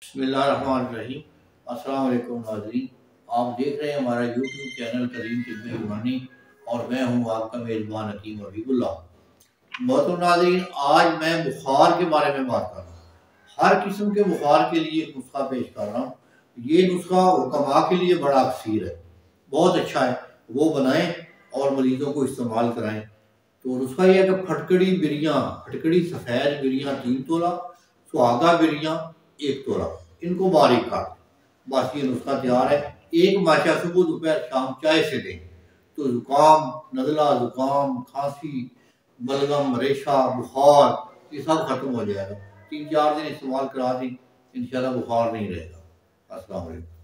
بسم اللہ الرحمن الرحیم۔ السلام علیکم ناظرین، آپ دیکھ رہے ہیں ہمارا یوٹیوب چینل کریم طب یونانی اور میں ہوں آپ کا میزبان حکیم حبیب اللہ۔ محترم ناظرین، آج میں بخار کے بارے میں بات کر رہا ہوں۔ ہر قسم کے بخار کے لیے ایک نسخہ پیش کر رہا ہوں۔ یہ نسخہ حکماء کے لیے بڑا اکثیر ہے، بہت اچھا ہے، وہ بنائیں اور مریضوں کو استعمال کرائیں۔ تو نسخہ یہ ہے کہ پھٹکڑی سفید بریاں 3 تولہ، سہاگا بریاں 1 تولہ، ان کو باریک کاٹ، بس یہ نسخہ تیار ہے۔ ایک ماشا صبح دوپہر شام چائے سے دیں تو زکام، نزلہ، زکام، کھانسی، بلغم، ریشہ، بخار یہ سب ختم ہو جائے گا۔ 3-4 دن استعمال کرا دیں، انشاءاللہ بخار نہیں رہے گا۔ السلام علیکم۔